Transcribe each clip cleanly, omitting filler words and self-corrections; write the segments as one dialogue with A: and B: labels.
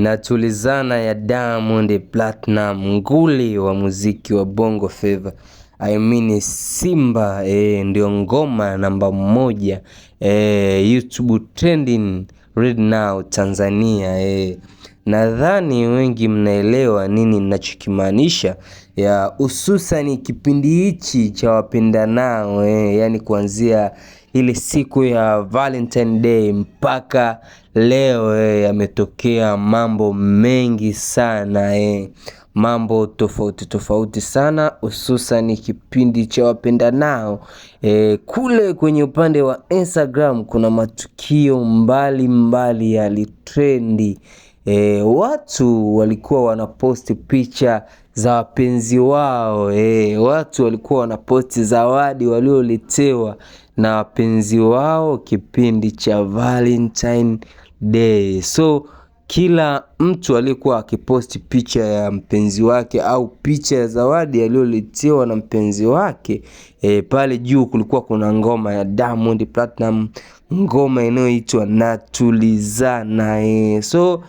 A: Natulizana ya Diamond Platinum, nguli wa muziki wa Bongo Flava. I mean Simba ndio ngoma namba 1 YouTube trending right now Tanzania. Nadhani wengi mnaelewa nini ninachokimaanisha, ya hususan kipindi hichi cha wapendanao yani kuanzia ile siku ya Valentine Day mpaka leo yametokea mambo mengi sana mambo tofauti sana, hususan kipindi cha wapendanao. Kule kwenye upande wa Instagram kuna matukio mbali yalitrendi. Watu walikuwa wanaposti picha za wapenzi wao, watu walikuwa wanaposti zawadi walioletewa na wapenzi wao kipindi cha Valentine Day. So kila mtu alikuwa akiposti picha ya mpenzi wake au picha ya zawadi aliyoletewa na mpenzi wake. Pale juu kulikuwa kuna ngoma ya Diamond Platinum, ngoma inayoitwa Natulizana. So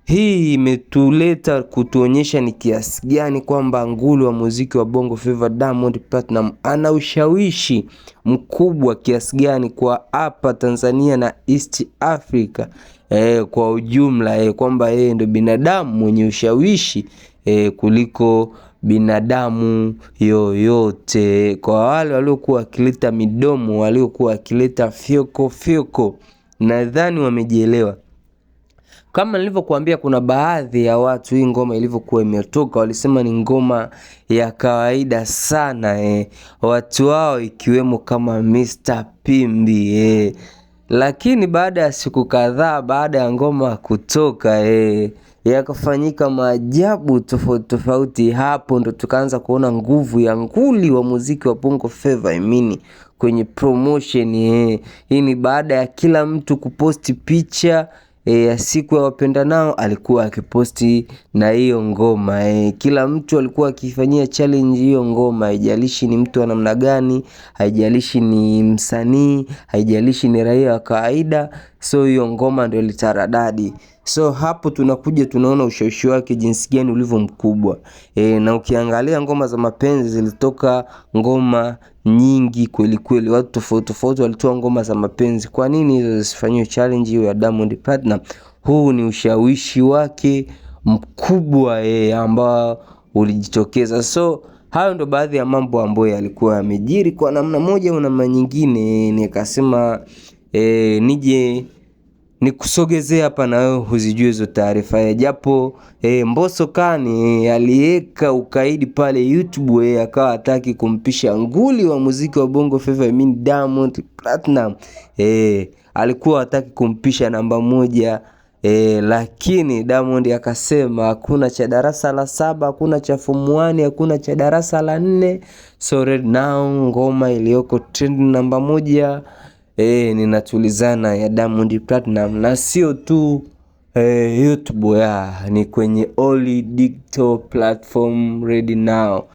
A: hii imetuleta kutuonyesha ni kiasi gani kwamba nguli wa muziki wa Bongo Flava Diamond Platinum ana ushawishi mkubwa kiasi gani kwa hapa Tanzania na East Africa kwa ujumla, kwamba yeye ndio binadamu mwenye ushawishi kuliko binadamu yoyote. Kwa wale waliokuwa wakileta midomo, waliokuwa wakileta fyoko, nadhani wamejielewa. Kama nilivyokuambia, kuna baadhi ya watu hii ngoma ilivyokuwa imetoka walisema ni ngoma ya kawaida sana watu wao ikiwemo kama Mr. Pimbi lakini baada ya siku kadhaa baada ya ngoma kutoka yakafanyika maajabu tofauti. Hapo ndo tukaanza kuona nguvu ya nguli wa muziki wa Bongo Flava kwenye promotion. Hii ni baada ya kila mtu kuposti picha ya siku ya wapendanao, alikuwa akiposti na hiyo ngoma. Kila mtu alikuwa akifanyia challenge hiyo ngoma, haijalishi ni mtu wa namna gani, haijalishi ni msanii, haijalishi ni raia wa kawaida. So hiyo ngoma ndio litaradadi. So hapo tunakuja tunaona ushawishi wake jinsi gani ulivyo mkubwa. Na ukiangalia ngoma za mapenzi zilitoka ngoma nyingi kweli, watu tofauti walitoa ngoma za mapenzi. Kwa nini hizo zisifanywe challenge hiyo ya Diamond Platinum? Huu ni ushawishi wake mkubwa ambao ulijitokeza. So hayo ndo baadhi ya mambo ambayo yalikuwa yamejiri kwa namna moja au namna nyingine. Nikasema nije nikusogezea hapa na wewe uzijue hizo taarifa. Japo Mbosso Kani aliweka ukaidi pale YouTube, akawa hataki kumpisha nguli wa muziki wa Bongo Flava Diamond Platinum. Alikuwa hataki kumpisha namba 1 lakini Diamond akasema hakuna cha darasa la 7, hakuna cha form 1, hakuna cha darasa la 4. So right now ngoma iliyoko trend namba 1 ni Natulizana ya Diamond Platinum, na sio tu YouTube, ni kwenye all digital platform ready now.